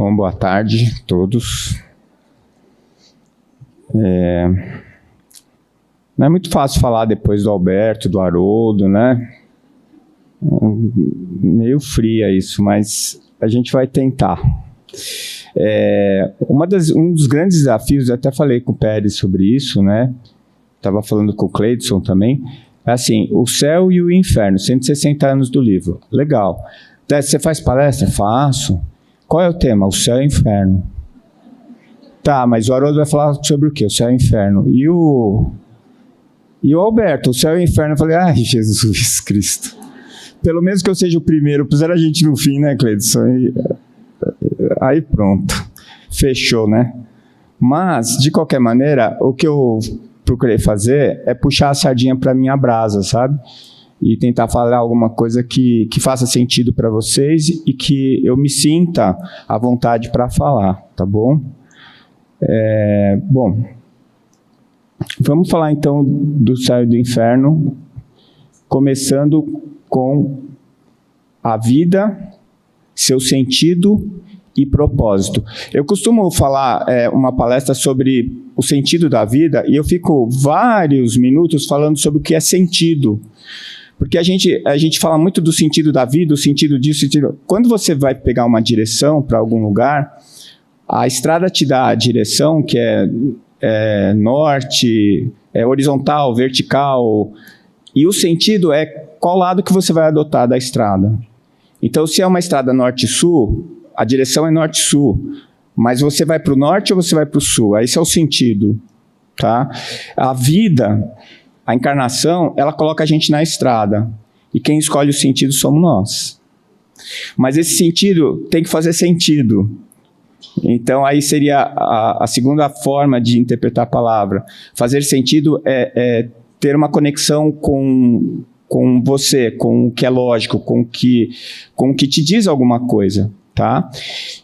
Bom, boa tarde a todos. Não é muito fácil falar depois do Alberto, do Haroldo, né? Meio fria isso, mas a gente vai tentar. Um dos grandes desafios, eu até falei com o Pérez sobre isso, né? Estava falando com o Cleidson também. É assim, o céu e o inferno, 160 anos do livro. Legal. Você faz palestra? Faço. Qual é o tema? O céu e o inferno. Tá, mas o Haroldo vai falar sobre o quê? O céu e o inferno. E o Alberto, o céu e o inferno. Eu falei, ai, Jesus Cristo. Pelo menos que eu seja o primeiro, puseram a gente no fim, né, Cleidson? Aí pronto. Fechou, né? Mas, de qualquer maneira, o que eu procurei fazer é puxar a sardinha para minha brasa, sabe? E tentar falar alguma coisa que faça sentido para vocês e que eu me sinta à vontade para falar, tá bom? Bom, vamos falar então do céu e do inferno, começando com a vida, seu sentido e propósito. Eu costumo falar uma palestra sobre o sentido da vida e eu fico vários minutos falando sobre o que é sentido. Porque a gente fala muito do sentido da vida, o sentido disso. Quando você vai pegar uma direção para algum lugar, a estrada te dá a direção, que é norte, horizontal, vertical, e o sentido é qual lado que você vai adotar da estrada. Então, se é uma estrada norte-sul, a direção é norte-sul, mas você vai para o norte ou você vai para o sul? Esse é o sentido, tá? A vida, a encarnação, ela coloca a gente na estrada, e quem escolhe o sentido somos nós. Mas esse sentido tem que fazer sentido. Então, aí seria a segunda forma de interpretar a palavra. Fazer sentido é ter uma conexão com você, com o que é lógico, com o que te diz alguma coisa, tá?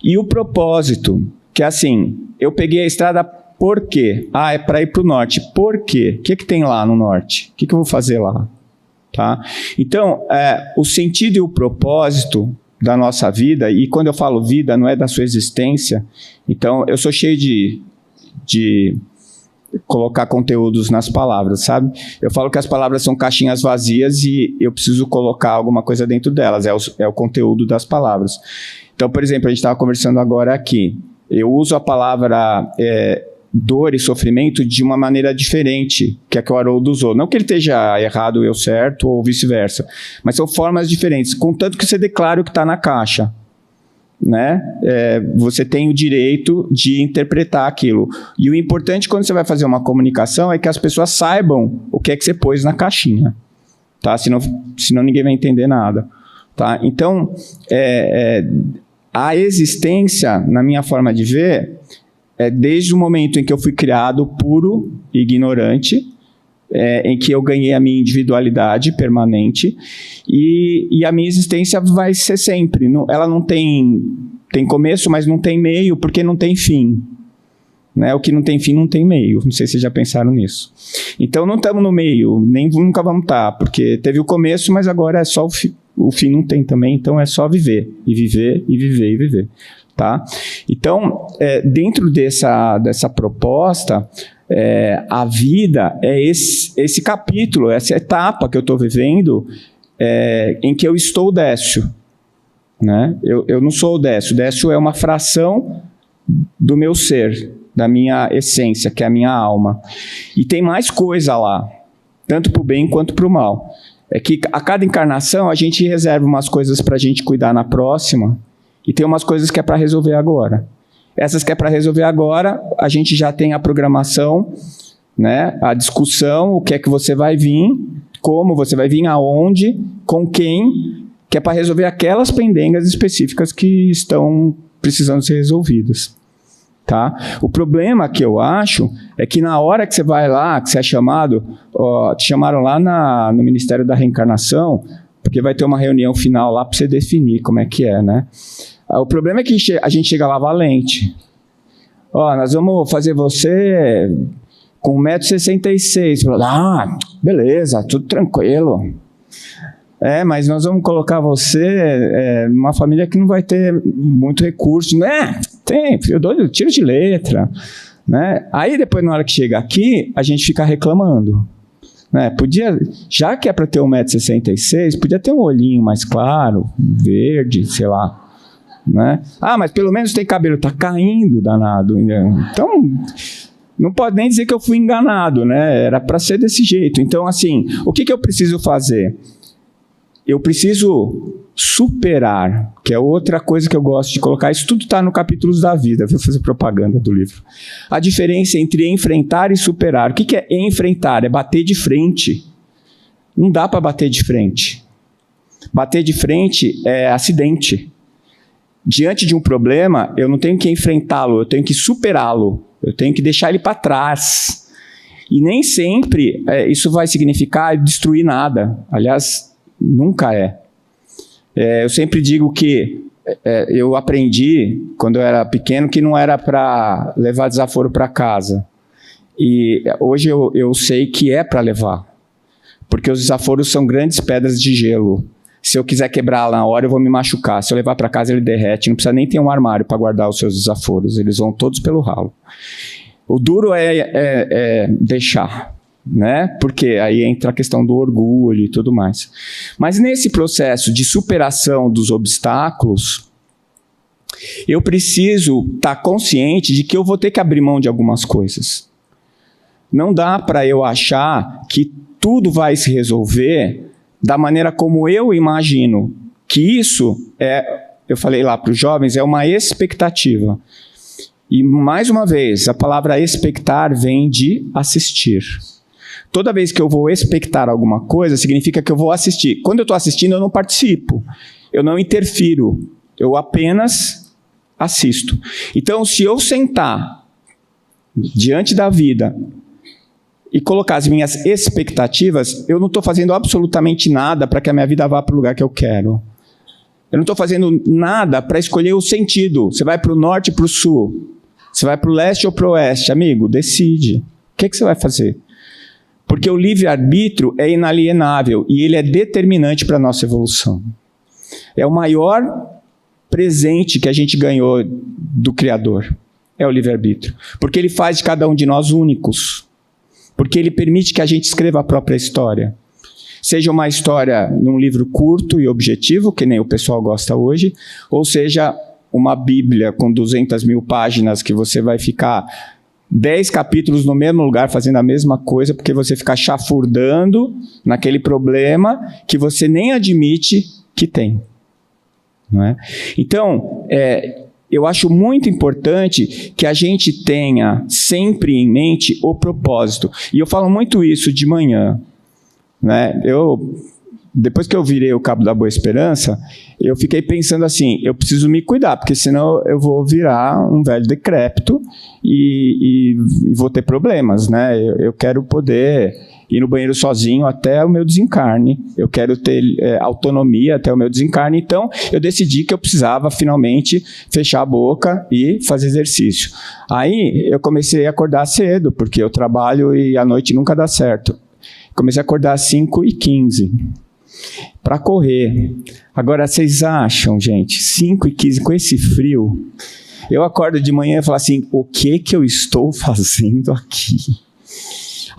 E o propósito, que é assim, eu peguei a estrada por quê? É para ir para o norte. Por quê? O que tem lá no norte? O que eu vou fazer lá? Tá? Então, o sentido e o propósito da nossa vida, e quando eu falo vida, não é da sua existência. Então, eu sou cheio de colocar conteúdos nas palavras, sabe? Eu falo que as palavras são caixinhas vazias e eu preciso colocar alguma coisa dentro delas, é o conteúdo das palavras. Então, por exemplo, a gente estava conversando agora aqui, eu uso a palavra dor e sofrimento de uma maneira diferente que a que o Haroldo usou. Não que ele esteja errado, eu certo, ou vice-versa, mas são formas diferentes, contanto que você declare o que está na caixa. Né? Você tem o direito de interpretar aquilo. E o importante quando você vai fazer uma comunicação é que as pessoas saibam o que é que você pôs na caixinha. Tá? Senão ninguém vai entender nada. Tá? Então, a existência, na minha forma de ver, desde o momento em que eu fui criado puro e ignorante, em que eu ganhei a minha individualidade permanente, e a minha existência vai ser sempre. Ela não tem começo, mas não tem meio, porque não tem fim. Né? O que não tem fim não tem meio. Não sei se vocês já pensaram nisso. Então não estamos no meio, nem nunca vamos estar, porque teve o começo, mas agora é só o fim. O fim não tem também, então é só viver, e viver, e viver, e viver. Tá? Então, dentro dessa proposta, a vida é esse capítulo, essa etapa que eu estou vivendo, em que eu estou Décio. Né? Eu não sou o Décio. Décio é uma fração do meu ser, da minha essência, que é a minha alma. E tem mais coisa lá, tanto para o bem quanto para o mal. É que a cada encarnação a gente reserva umas coisas para a gente cuidar na próxima, e tem umas coisas que é para resolver agora. Essas que é para resolver agora, a gente já tem a programação, né, a discussão, o que é que você vai vir, como você vai vir, aonde, com quem, que é para resolver aquelas pendengas específicas que estão precisando ser resolvidas. Tá? O problema que eu acho é que na hora que você vai lá, que você é chamado, te chamaram lá no Ministério da Reencarnação, porque vai ter uma reunião final lá para você definir como é que é, né? O problema é que a gente chega lá valente. Nós vamos fazer você com 1,66 m. Beleza, tudo tranquilo. Mas nós vamos colocar você numa família que não vai ter muito recurso. Tem, eu tiro de letra. Né? Aí depois, na hora que chega aqui, a gente fica reclamando. Né? Podia, já que é para ter 1,66 m, podia ter um olhinho mais claro, verde, sei lá. Né? Mas pelo menos tem cabelo, está caindo, danado. Então, não pode nem dizer que eu fui enganado, né? Era para ser desse jeito. Então, assim, o que eu preciso fazer? Eu preciso superar, que é outra coisa que eu gosto de colocar. Isso tudo está no Capítulos da Vida. Vou fazer propaganda do livro. A diferença entre enfrentar e superar. O que é enfrentar? É bater de frente. Não dá para bater de frente. Bater de frente é acidente. Diante de um problema, eu não tenho que enfrentá-lo, eu tenho que superá-lo. Eu tenho que deixar ele para trás. E nem sempre isso vai significar destruir nada. Aliás, nunca é. Eu sempre digo que eu aprendi, quando eu era pequeno, que não era para levar desaforo para casa. E hoje eu sei que é para levar. Porque os desaforos são grandes pedras de gelo. Se eu quiser quebrar na hora, eu vou me machucar. Se eu levar para casa, ele derrete. Não precisa nem ter um armário para guardar os seus desaforos. Eles vão todos pelo ralo. O duro é deixar. Né? Porque aí entra a questão do orgulho e tudo mais. Mas nesse processo de superação dos obstáculos, eu preciso estar consciente de que eu vou ter que abrir mão de algumas coisas. Não dá para eu achar que tudo vai se resolver da maneira como eu imagino. Que isso eu falei lá para os jovens, é uma expectativa. E mais uma vez, a palavra expectar vem de assistir. Toda vez que eu vou expectar alguma coisa, significa que eu vou assistir. Quando eu estou assistindo, eu não participo. Eu não interfiro. Eu apenas assisto. Então, se eu sentar diante da vida e colocar as minhas expectativas, eu não estou fazendo absolutamente nada para que a minha vida vá para o lugar que eu quero. Eu não estou fazendo nada para escolher o sentido. Você vai para o norte ou para o sul? Você vai para o leste ou para o oeste? Amigo, decide. O que você vai fazer? Porque o livre-arbítrio é inalienável e ele é determinante para a nossa evolução. É o maior presente que a gente ganhou do Criador. É o livre-arbítrio. Porque ele faz de cada um de nós únicos. Porque ele permite que a gente escreva a própria história. Seja uma história num livro curto e objetivo, que nem o pessoal gosta hoje, ou seja uma Bíblia com 200.000 páginas que você vai ficar 10 capítulos no mesmo lugar fazendo a mesma coisa, porque você fica chafurdando naquele problema que você nem admite que tem. Não é? Então, eu acho muito importante que a gente tenha sempre em mente o propósito. E eu falo muito isso de manhã. Né? Depois que eu virei o Cabo da Boa Esperança, eu fiquei pensando assim, eu preciso me cuidar, porque senão eu vou virar um velho decrépito e vou ter problemas, né? Eu quero poder ir no banheiro sozinho até o meu desencarne, eu quero ter autonomia até o meu desencarne, então eu decidi que eu precisava finalmente fechar a boca e fazer exercício. Aí eu comecei a acordar cedo, porque eu trabalho e à noite nunca dá certo. Comecei a acordar às 5h15. Para correr. Agora, vocês acham, gente, 5h15 com esse frio, eu acordo de manhã e falo assim, o que eu estou fazendo aqui?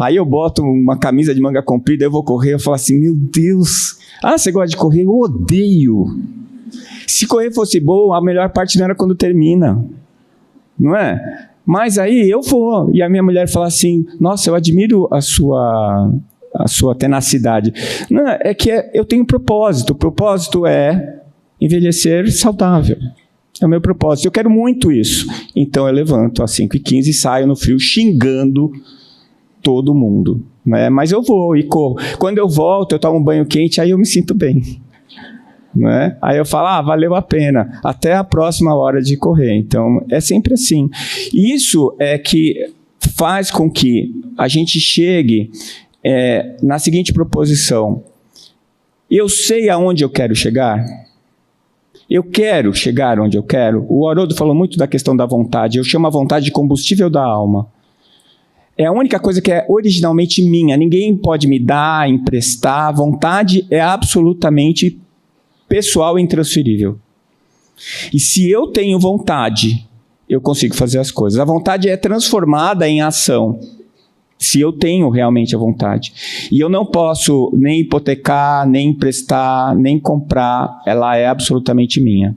Aí eu boto uma camisa de manga comprida, eu vou correr, eu falo assim, meu Deus, você gosta de correr? Eu odeio. Se correr fosse bom, a melhor parte não era quando termina, não é? Mas aí eu vou, e a minha mulher fala assim, nossa, eu admiro a sua tenacidade. Não, é que eu tenho um propósito. O propósito é envelhecer saudável. É o meu propósito. Eu quero muito isso. Então eu levanto às 5h15 e saio no frio xingando todo mundo. Né? Mas eu vou e corro. Quando eu volto, eu tomo um banho quente, aí eu me sinto bem. Né? Aí eu falo, valeu a pena. Até a próxima hora de correr. Então é sempre assim. Isso é que faz com que a gente chegue na seguinte proposição: eu sei aonde eu quero chegar? Eu quero chegar onde eu quero? O Haroldo falou muito da questão da vontade. Eu chamo a vontade de combustível da alma. é a única coisa que é originalmente minha. Ninguém pode me dar, emprestar. Vontade é absolutamente pessoal e intransferível. E se eu tenho vontade, eu consigo fazer as coisas. A vontade é transformada em ação, se eu tenho realmente a vontade. E eu não posso nem hipotecar, nem emprestar, nem comprar. Ela é absolutamente minha.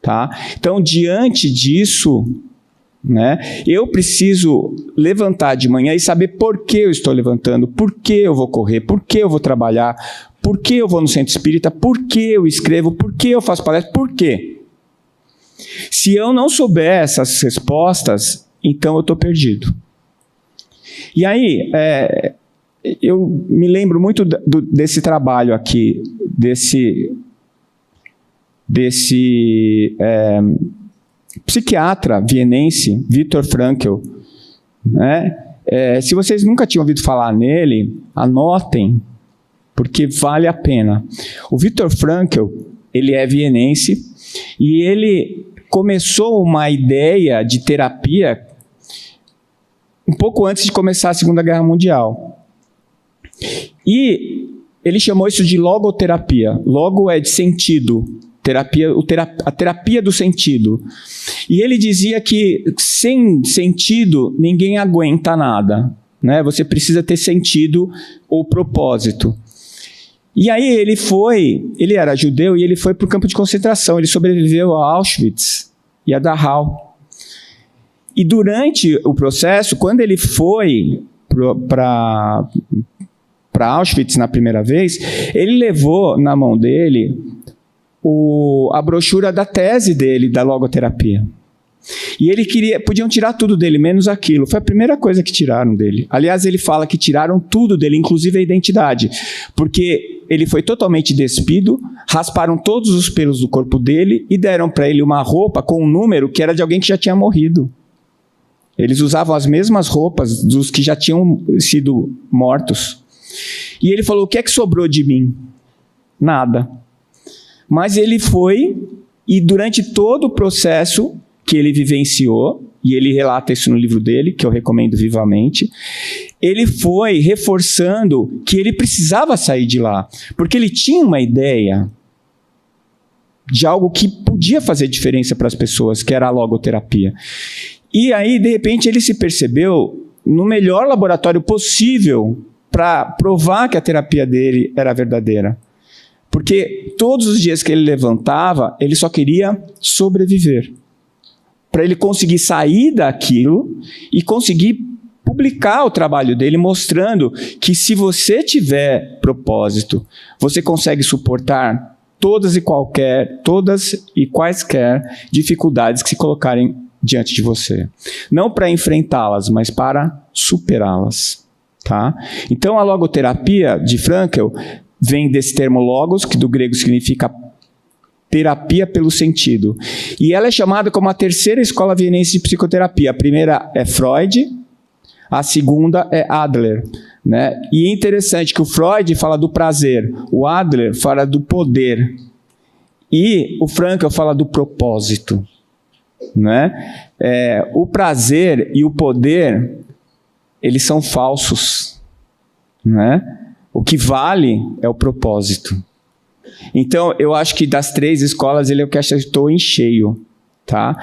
Tá? Então, diante disso, né, eu preciso levantar de manhã e saber por que eu estou levantando, por que eu vou correr, por que eu vou trabalhar, por que eu vou no centro espírita, por que eu escrevo, por que eu faço palestra, por quê? Se eu não souber essas respostas, então eu estou perdido. E aí, eu me lembro muito desse trabalho aqui, desse psiquiatra vienense, Viktor Frankl, né? Se vocês nunca tinham ouvido falar nele, anotem, porque vale a pena. O Viktor Frankl, ele é vienense, e ele começou uma ideia de terapia um pouco antes de começar a Segunda Guerra Mundial. E ele chamou isso de logoterapia. Logo é de sentido. A terapia do sentido. E ele dizia que sem sentido ninguém aguenta nada, né? Você precisa ter sentido ou propósito. E aí ele era judeu e ele foi para o campo de concentração, ele sobreviveu a Auschwitz e a Dachau. E durante o processo, quando ele foi para Auschwitz na primeira vez, ele levou na mão dele a brochura da tese dele, da logoterapia. E ele podiam tirar tudo dele, menos aquilo. Foi a primeira coisa que tiraram dele. Aliás, ele fala que tiraram tudo dele, inclusive a identidade. Porque ele foi totalmente despido, rasparam todos os pelos do corpo dele e deram para ele uma roupa com um número que era de alguém que já tinha morrido. Eles usavam as mesmas roupas dos que já tinham sido mortos. E ele falou, o que é que sobrou de mim? Nada. Mas ele foi, e durante todo o processo que ele vivenciou, e ele relata isso no livro dele, que eu recomendo vivamente, ele foi reforçando que ele precisava sair de lá, porque ele tinha uma ideia de algo que podia fazer diferença para as pessoas, que era a logoterapia. E aí, de repente, ele se percebeu no melhor laboratório possível para provar que a terapia dele era verdadeira. Porque todos os dias que ele levantava, ele só queria sobreviver. Para ele conseguir sair daquilo e conseguir publicar o trabalho dele, mostrando que se você tiver propósito, você consegue suportar todas e quaisquer dificuldades que se colocarem diante de você. Não para enfrentá-las, mas para superá-las. Tá? Então, a logoterapia de Frankl vem desse termo logos, que do grego significa terapia pelo sentido. E ela é chamada como a terceira escola vienense de psicoterapia. A primeira é Freud, a segunda é Adler. Né? E é interessante que o Freud fala do prazer, o Adler fala do poder, e o Frankl fala do propósito. Né? O prazer e o poder, eles são falsos. Né? O que vale é o propósito. Então, eu acho que das três escolas, ele é o que acertou em cheio. Tá?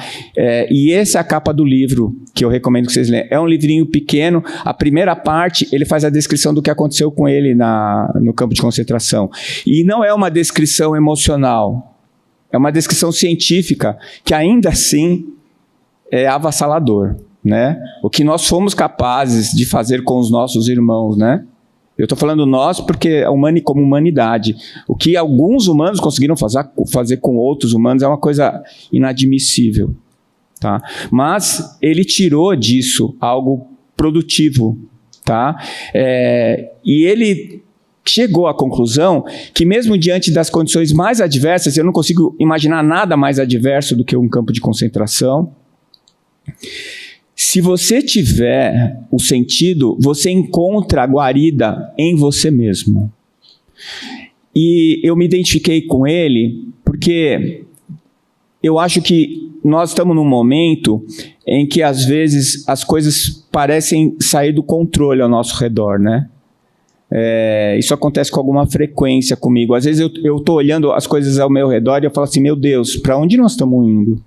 E essa é a capa do livro, que eu recomendo que vocês leiam. É um livrinho pequeno. A primeira parte, ele faz a descrição do que aconteceu com ele no campo de concentração. E não é uma descrição emocional. É uma descrição científica, que ainda assim é avassalador. Né? O que nós fomos capazes de fazer com os nossos irmãos, né? Eu estou falando nós porque como humanidade. O que alguns humanos conseguiram fazer com outros humanos é uma coisa inadmissível. Tá? Mas ele tirou disso algo produtivo. Tá? E ele chegou à conclusão que mesmo diante das condições mais adversas, eu não consigo imaginar nada mais adverso do que um campo de concentração. Se você tiver o sentido, você encontra a guarida em você mesmo. E eu me identifiquei com ele porque eu acho que nós estamos num momento em que, às vezes, as coisas parecem sair do controle ao nosso redor, né? Isso acontece com alguma frequência comigo. Às vezes eu estou olhando as coisas ao meu redor e eu falo assim, meu Deus, para onde nós estamos indo?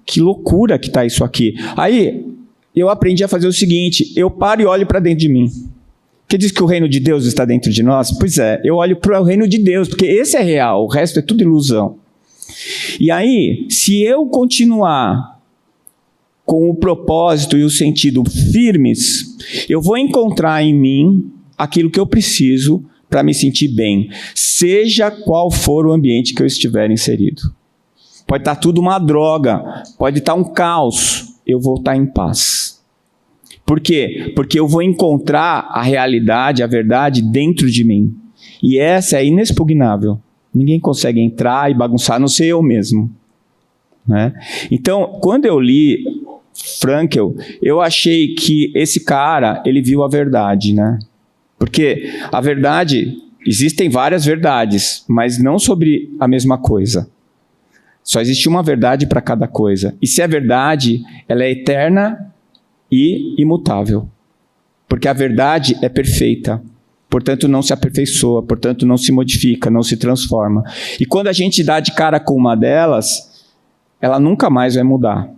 Que loucura que está isso aqui. Aí, eu aprendi a fazer o seguinte, eu paro e olho para dentro de mim. Porque diz que o reino de Deus está dentro de nós? Pois é, eu olho para o reino de Deus, porque esse é real, o resto é tudo ilusão. E aí, se eu continuar com o propósito e o sentido firmes, eu vou encontrar em mim aquilo que eu preciso para me sentir bem, seja qual for o ambiente que eu estiver inserido. Pode estar tudo uma droga, pode estar um caos, eu vou estar em paz. Por quê? Porque eu vou encontrar a realidade, a verdade dentro de mim. E essa é inexpugnável. Ninguém consegue entrar e bagunçar, a não ser eu mesmo. Né? Então, quando eu li Frankl, eu achei que esse cara, ele viu a verdade, né? Porque a verdade, existem várias verdades, mas não sobre a mesma coisa. Só existe uma verdade para cada coisa. E se é verdade, ela é eterna e imutável. Porque a verdade é perfeita. Portanto, não se aperfeiçoa, portanto, não se modifica, não se transforma. E quando a gente dá de cara com uma delas, ela nunca mais vai mudar.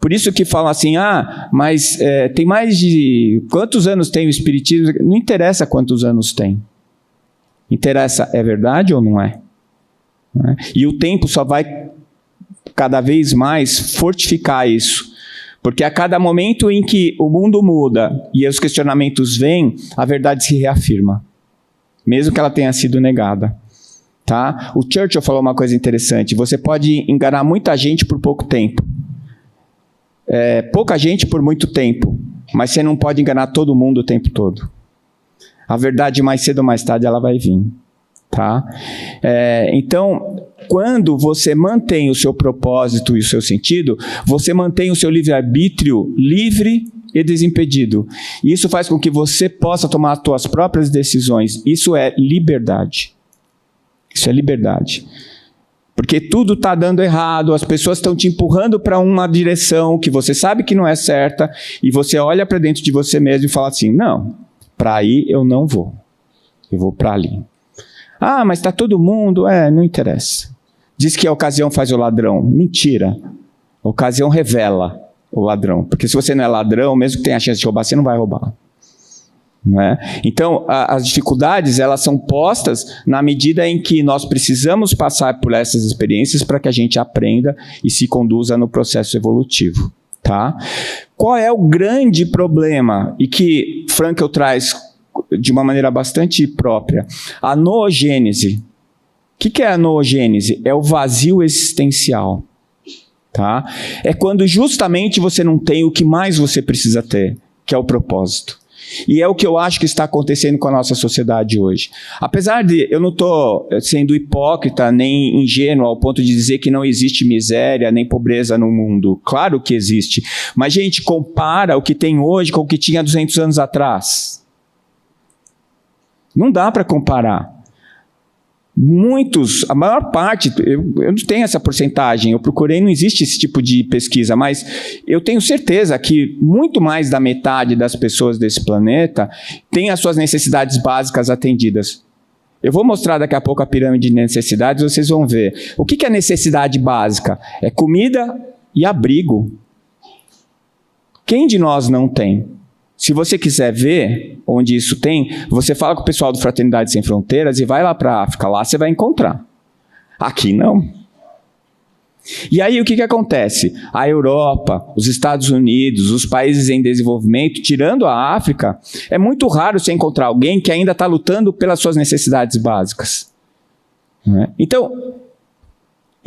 Por isso que falam assim, mas tem mais de... Quantos anos tem o Espiritismo? Não interessa quantos anos tem. Interessa, é verdade ou não é? E o tempo só vai cada vez mais fortificar isso. Porque a cada momento em que o mundo muda e os questionamentos vêm, a verdade se reafirma. Mesmo que ela tenha sido negada. Tá? O Churchill falou uma coisa interessante. Você pode enganar muita gente por pouco tempo. Pouca gente por muito tempo. Mas você não pode enganar todo mundo o tempo todo. A verdade, mais cedo ou mais tarde, ela vai vir. Tá? Então, quando você mantém o seu propósito e o seu sentido, você mantém o seu livre-arbítrio livre e desimpedido. E isso faz com que você possa tomar as suas próprias decisões. Isso é liberdade. Isso é liberdade. Porque tudo está dando errado, as pessoas estão te empurrando para uma direção que você sabe que não é certa, e você olha para dentro de você mesmo e fala assim, não, para aí eu não vou. Eu vou para ali. Mas está todo mundo... não interessa. Diz que a ocasião faz o ladrão. Mentira. A ocasião revela o ladrão. Porque se você não é ladrão, mesmo que tenha a chance de roubar, você não vai roubar. Não é? Então, as dificuldades, elas são postas na medida em que nós precisamos passar por essas experiências para que a gente aprenda e se conduza no processo evolutivo. Tá? Qual é o grande problema? E que Frankl traz de uma maneira bastante própria. A noogênese. O que é a noogênese? É o vazio existencial. Tá? É quando justamente você não tem o que mais você precisa ter, que é o propósito. E é o que eu acho que está acontecendo com a nossa sociedade hoje. Apesar de eu não estou sendo hipócrita nem ingênuo ao ponto de dizer que não existe miséria nem pobreza no mundo. Claro que existe. Mas, gente, compara o que tem hoje com o que tinha 200 anos atrás. Não dá para comparar. A maior parte, eu não tenho essa porcentagem, eu procurei, não existe esse tipo de pesquisa, mas eu tenho certeza que muito mais da metade das pessoas desse planeta tem as suas necessidades básicas atendidas. Eu vou mostrar daqui a pouco a pirâmide de necessidades, vocês vão ver. O que é necessidade básica? É comida e abrigo. Quem de nós não tem? Se você quiser ver onde isso tem, você fala com o pessoal do Fraternidade Sem Fronteiras e vai lá para a África, lá você vai encontrar. Aqui não. E aí o que acontece? A Europa, os Estados Unidos, os países em desenvolvimento, tirando a África, é muito raro você encontrar alguém que ainda está lutando pelas suas necessidades básicas. Não é? Então,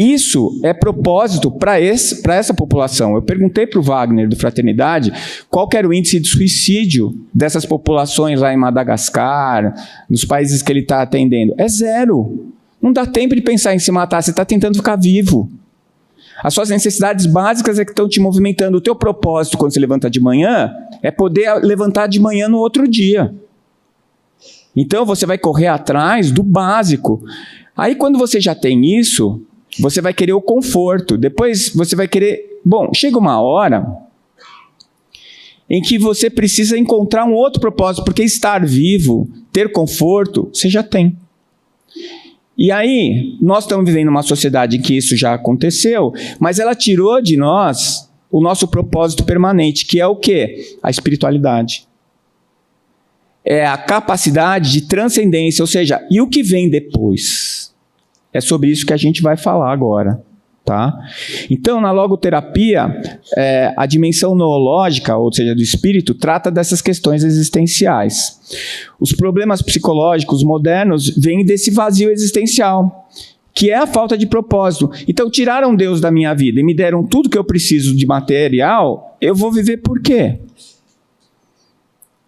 isso é propósito para essa população. Eu perguntei para o Wagner, do Fraternidade, qual que era o índice de suicídio dessas populações lá em Madagascar, nos países que ele está atendendo. É 0. Não dá tempo de pensar em se matar, você está tentando ficar vivo. As suas necessidades básicas é que estão te movimentando. O teu propósito, quando você levanta de manhã, é poder levantar de manhã no outro dia. Então, você vai correr atrás do básico. Aí, quando você já tem isso... você vai querer o conforto, depois você vai querer... Bom, chega uma hora em que você precisa encontrar um outro propósito, porque estar vivo, ter conforto, você já tem. E aí, nós estamos vivendo uma sociedade em que isso já aconteceu, mas ela tirou de nós o nosso propósito permanente, que é o quê? A espiritualidade. É a capacidade de transcendência, ou seja, e o que vem depois? É sobre isso que a gente vai falar agora. Tá? Então, na logoterapia, a dimensão noológica, ou seja, do espírito, trata dessas questões existenciais. Os problemas psicológicos modernos vêm desse vazio existencial, que é a falta de propósito. Então, tiraram Deus da minha vida e me deram tudo que eu preciso de material, eu vou viver por quê?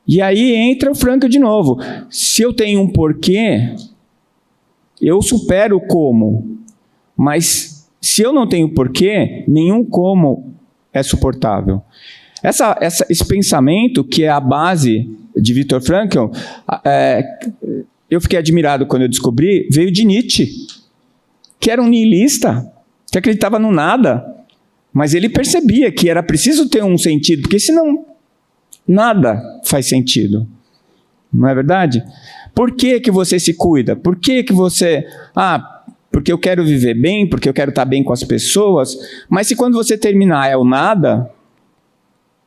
E aí entra o Frankl de novo. Se eu tenho um porquê, eu supero o como, mas... se eu não tenho porquê, nenhum como é suportável. Esse pensamento, que é a base de Viktor Frankl, eu fiquei admirado quando eu descobri, veio de Nietzsche, que era um nihilista, que acreditava no nada, mas ele percebia que era preciso ter um sentido, porque senão nada faz sentido. Não é verdade? Por que que você se cuida? Por que que você... porque eu quero viver bem, porque eu quero estar bem com as pessoas, mas se quando você terminar é o nada,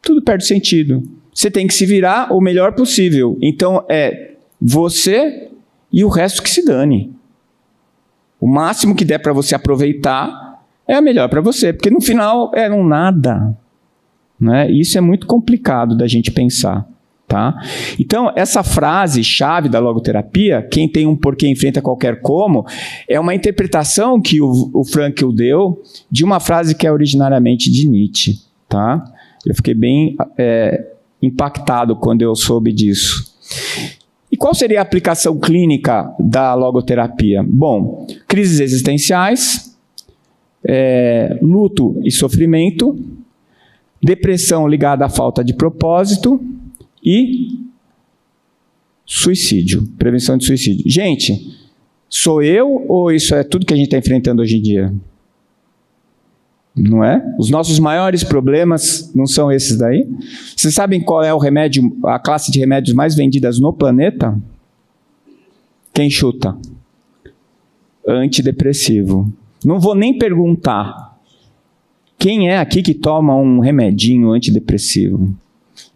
tudo perde sentido. Você tem que se virar o melhor possível. Então, é você e o resto que se dane. O máximo que der para você aproveitar é a melhor para você, porque no final é um nada. Né? Isso é muito complicado da gente pensar. Tá? Então, essa frase-chave da logoterapia, quem tem um porquê enfrenta qualquer como, é uma interpretação que o Frankl deu de uma frase que é originariamente de Nietzsche. Tá? Eu fiquei bem impactado quando eu soube disso. E qual seria a aplicação clínica da logoterapia? Bom, crises existenciais, luto e sofrimento, depressão ligada à falta de propósito, e suicídio, prevenção de suicídio. Gente, sou eu ou isso é tudo que a gente está enfrentando hoje em dia? Não é? Os nossos maiores problemas não são esses daí? Vocês sabem qual é o remédio, a classe de remédios mais vendidas no planeta? Quem chuta? Antidepressivo. Não vou nem perguntar. Quem é aqui que toma um remedinho antidepressivo?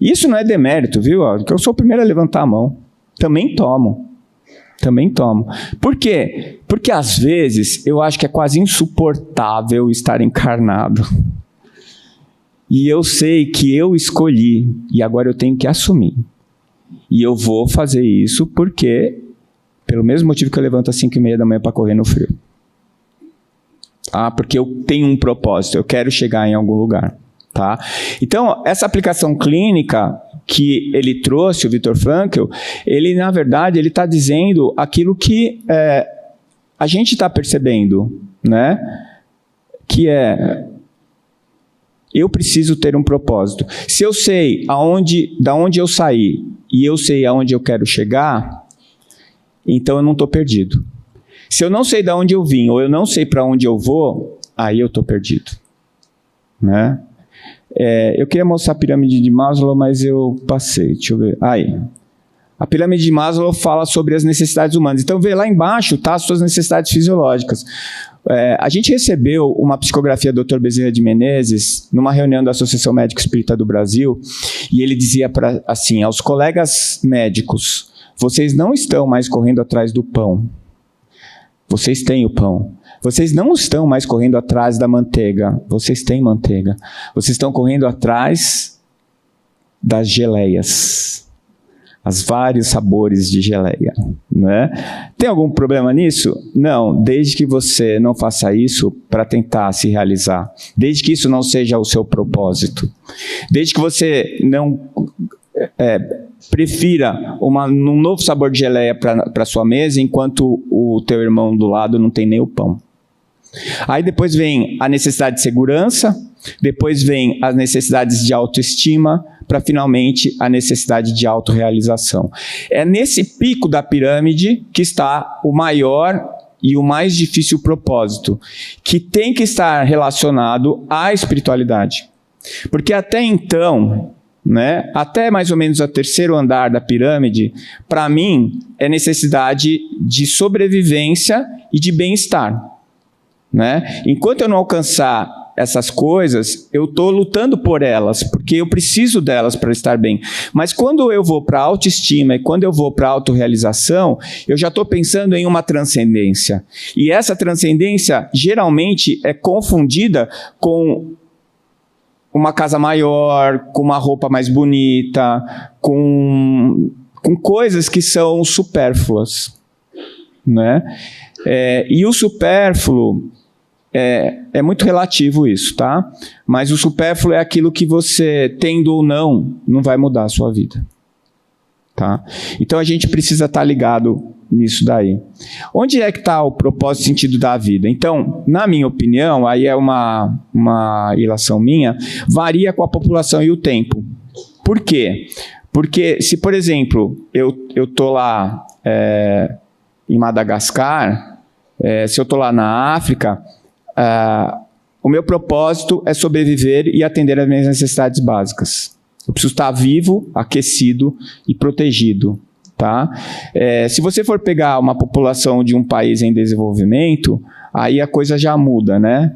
Isso não é demérito, viu? Porque eu sou o primeiro a levantar a mão. Também tomo. Também tomo. Por quê? Porque às vezes eu acho que é quase insuportável estar encarnado. E eu sei que eu escolhi e agora eu tenho que assumir. E eu vou fazer isso porque, pelo mesmo motivo que eu levanto às 5h30 da manhã para correr no frio. Porque eu tenho um propósito, eu quero chegar em algum lugar. Tá? Então, essa aplicação clínica que ele trouxe, o Viktor Frankl, ele, na verdade, ele está dizendo aquilo que a gente está percebendo, né? Que eu preciso ter um propósito. Se eu sei da onde eu saí e eu sei aonde eu quero chegar, então eu não estou perdido. Se eu não sei de onde eu vim ou eu não sei para onde eu vou, aí eu estou perdido. Né? Eu queria mostrar a pirâmide de Maslow, mas eu passei. Deixa eu ver. Aí. A pirâmide de Maslow fala sobre as necessidades humanas. Então, vê lá embaixo, tá, as suas necessidades fisiológicas. A gente recebeu uma psicografia do Dr. Bezerra de Menezes numa reunião da Associação Médica Espírita do Brasil, e ele dizia assim, aos colegas médicos: vocês não estão mais correndo atrás do pão. Vocês têm o pão. Vocês não estão mais correndo atrás da manteiga. Vocês têm manteiga. Vocês estão correndo atrás das geleias. Os vários sabores de geleia. Né? Tem algum problema nisso? Não, desde que você não faça isso para tentar se realizar. Desde que isso não seja o seu propósito. Desde que você não prefira um novo sabor de geleia para sua mesa, enquanto o teu irmão do lado não tem nem o pão. Aí depois vem a necessidade de segurança, depois vem as necessidades de autoestima, para finalmente a necessidade de autorrealização. É nesse pico da pirâmide que está o maior e o mais difícil propósito, que tem que estar relacionado à espiritualidade. Porque até então, né, até mais ou menos o terceiro andar da pirâmide, para mim, é necessidade de sobrevivência e de bem-estar. Né? Enquanto eu não alcançar essas coisas, eu estou lutando por elas, porque eu preciso delas para estar bem. Mas quando eu vou para a autoestima e quando eu vou para a autorrealização, eu já estou pensando em uma transcendência. E essa transcendência, geralmente, é confundida com uma casa maior, com uma roupa mais bonita, com coisas que são supérfluas. Né? E o supérfluo é muito relativo isso, tá? Mas o supérfluo é aquilo que você, tendo ou não vai mudar a sua vida. Tá? Então a gente precisa estar ligado nisso daí. Onde é que está o propósito e sentido da vida? Então, na minha opinião, aí é uma ilação minha, varia com a população e o tempo. Por quê? Porque se, por exemplo, eu estou lá em Madagascar, se eu estou lá na África, o meu propósito é sobreviver e atender às minhas necessidades básicas. Eu preciso estar vivo, aquecido e protegido. Tá? Se você for pegar uma população de um país em desenvolvimento, aí a coisa já muda, né?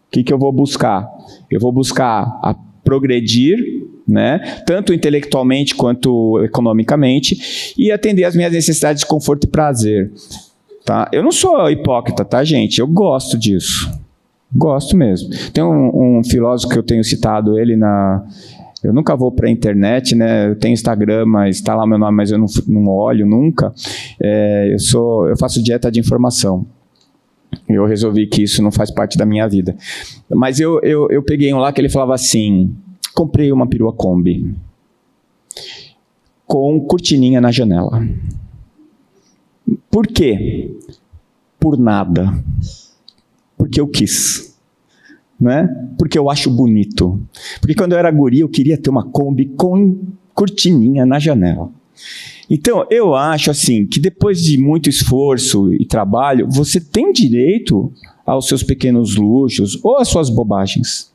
O que eu vou buscar? Eu vou buscar progredir, né? Tanto intelectualmente quanto economicamente, e atender às minhas necessidades de conforto e prazer. Tá? Eu não sou hipócrita, tá, gente? Eu gosto disso. Gosto mesmo. Tem um filósofo que eu tenho citado ele Eu nunca vou para a internet, né? Eu tenho Instagram, mas está lá o meu nome, mas eu não olho nunca. Eu faço dieta de informação. Eu resolvi que isso não faz parte da minha vida. Mas eu peguei um lá que ele falava assim, comprei uma perua Kombi com cortininha na janela. Por quê? Por nada. Porque eu quis. Né? Porque eu acho bonito. Porque quando eu era guri, eu queria ter uma Kombi com cortininha na janela. Então, eu acho assim, que depois de muito esforço e trabalho, você tem direito aos seus pequenos luxos ou às suas bobagens.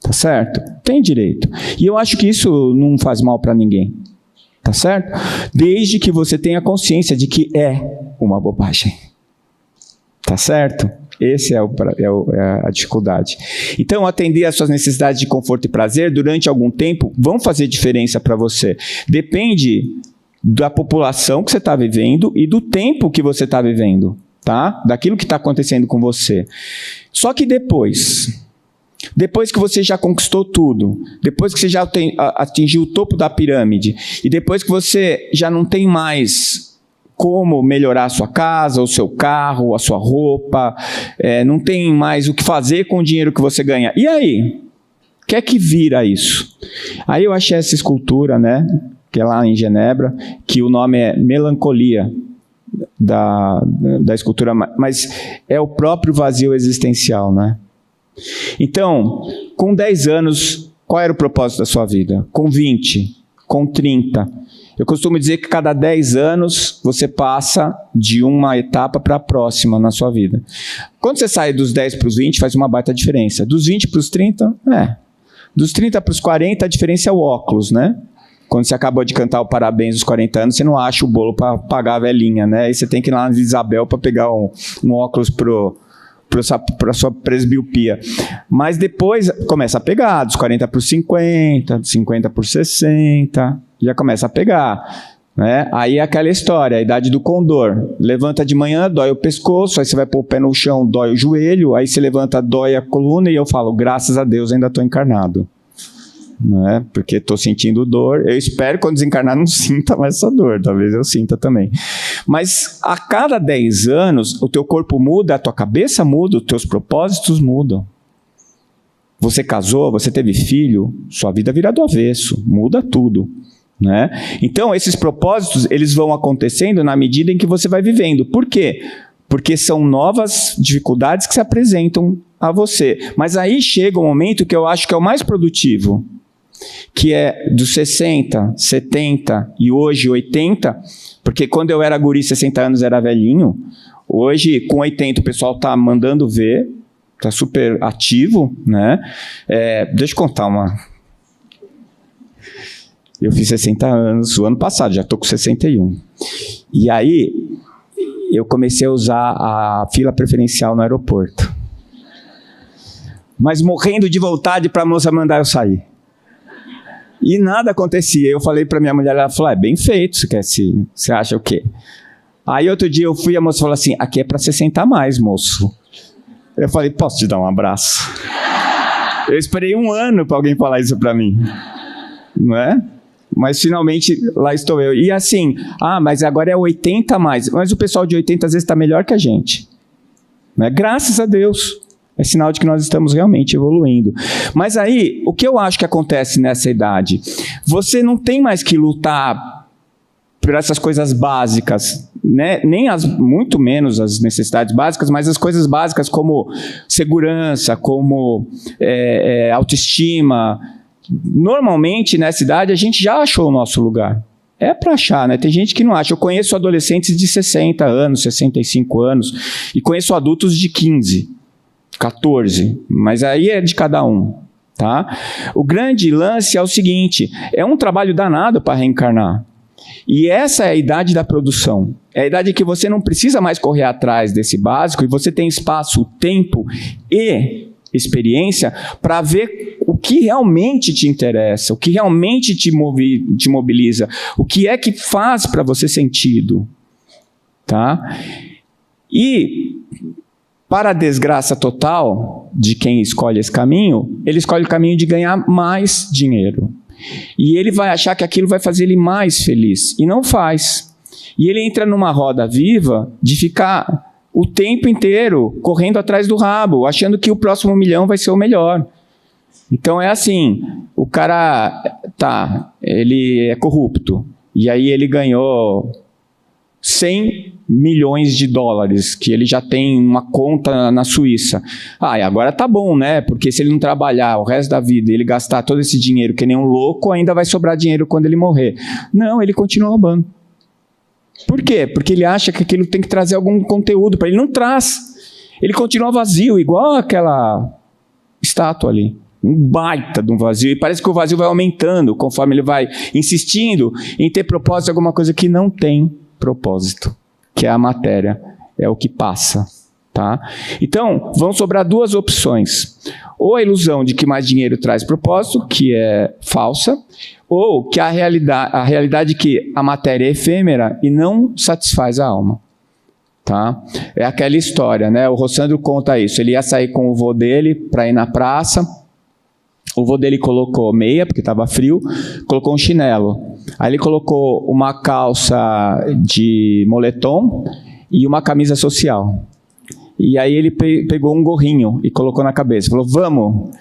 Tá certo? Tem direito. E eu acho que isso não faz mal para ninguém. Tá certo? Desde que você tenha consciência de que é uma bobagem. Tá certo? Essa é a dificuldade. Então, atender às suas necessidades de conforto e prazer durante algum tempo vão fazer diferença para você. Depende da população que você está vivendo e do tempo que você está vivendo, tá? Daquilo que está acontecendo com você. Só que depois que você já conquistou tudo, depois que você já atingiu o topo da pirâmide, e depois que você já não tem mais como melhorar a sua casa, o seu carro, a sua roupa, não tem mais o que fazer com o dinheiro que você ganha. E aí? O que é que vira isso? Aí eu achei essa escultura, né, que é lá em Genebra, que o nome é Melancolia, da escultura, mas é o próprio vazio existencial, né? Então, com 10 anos, qual era o propósito da sua vida? Com 20, com 30. Eu costumo dizer que cada 10 anos você passa de uma etapa para a próxima na sua vida. Quando você sai dos 10 para os 20, faz uma baita diferença. Dos 20 para os 30, Dos 30 para os 40, a diferença é o óculos, né? Quando você acabou de cantar o parabéns dos 40 anos, você não acha o bolo para pagar a velhinha, né? Aí você tem que ir lá na Isabel para pegar um óculos para a sua presbiopia. Mas depois começa a pegar, dos 40 para os 50, dos 50 para os 60, já começa a pegar. Né? Aí é aquela história, a idade do condor. Levanta de manhã, dói o pescoço, aí você vai pôr o pé no chão, dói o joelho, aí você levanta, dói a coluna, e eu falo, graças a Deus ainda estou encarnado. Né? Porque estou sentindo dor. Eu espero que quando desencarnar não sinta mais essa dor, talvez eu sinta também. Mas a cada 10 anos, o teu corpo muda, a tua cabeça muda, os teus propósitos mudam. Você casou, você teve filho, sua vida vira do avesso, muda tudo. Né? Então, esses propósitos, eles vão acontecendo na medida em que você vai vivendo. Por quê? Porque são novas dificuldades que se apresentam a você. Mas aí chega um momento que eu acho que é o mais produtivo. que é dos 60, 70 e hoje 80, porque quando eu era guri, 60 anos era velhinho, hoje com 80 o pessoal está mandando ver, está super ativo, né? Deixa eu contar uma... Eu fiz 60 anos o ano passado, já estou com 61. E aí, eu comecei a usar a fila preferencial no aeroporto. Mas morrendo de vontade para a moça mandar eu sair. E nada acontecia. Eu falei para minha mulher, ela falou, bem feito, você acha o quê? Aí outro dia eu fui e a moça falou assim, aqui é para 60 a mais, moço. Eu falei, posso te dar um abraço? Eu esperei 1 ano para alguém falar isso para mim. Não é? Mas finalmente lá estou eu. E assim, mas agora é 80 a mais. Mas o pessoal de 80 às vezes está melhor que a gente. Né? Graças a Deus. É sinal de que nós estamos realmente evoluindo. Mas aí, o que eu acho que acontece nessa idade? Você não tem mais que lutar por essas coisas básicas, né? Nem muito menos as necessidades básicas, mas as coisas básicas como segurança, como autoestima. Normalmente, nessa idade, a gente já achou o nosso lugar. É para achar, né? Tem gente que não acha. Eu conheço adolescentes de 60 anos, 65 anos, e conheço adultos de 15, 14, mas aí é de cada um, tá? O grande lance é o seguinte, é um trabalho danado para reencarnar. E essa é a idade da produção. É a idade que você não precisa mais correr atrás desse básico e você tem espaço, tempo e experiência para ver o que realmente te interessa, o que realmente te mobiliza, o que é que faz para você sentido, tá? E para a desgraça total de quem escolhe esse caminho, ele escolhe o caminho de ganhar mais dinheiro. E ele vai achar que aquilo vai fazer ele mais feliz. E não faz. E ele entra numa roda viva de ficar o tempo inteiro correndo atrás do rabo, achando que o próximo milhão vai ser o melhor. Então é assim, o cara, ele é corrupto. E aí ele ganhou 100 milhões de dólares, que ele já tem uma conta na Suíça. E agora tá bom, né? Porque se ele não trabalhar o resto da vida e ele gastar todo esse dinheiro que nem um louco, ainda vai sobrar dinheiro quando ele morrer. Não, ele continua roubando. Por quê? Porque ele acha que aquilo tem que trazer algum conteúdo para ele. Não traz. Ele continua vazio, igual aquela estátua ali. Um baita de um vazio. E parece que o vazio vai aumentando conforme ele vai insistindo em ter propósito, alguma coisa que não tem propósito, que é a matéria, é o que passa, tá? Então, vão sobrar 2 opções. Ou a ilusão de que mais dinheiro traz propósito, que é falsa, ou que a realidade que a matéria é efêmera e não satisfaz a alma, tá? É aquela história, né? O Rossandro conta isso. Ele ia sair com o vô dele para ir na praça. O vô dele colocou meia, porque estava frio, colocou um chinelo. Aí ele colocou uma calça de moletom e uma camisa social. E aí ele pegou um gorrinho e colocou na cabeça. Falou, vamos.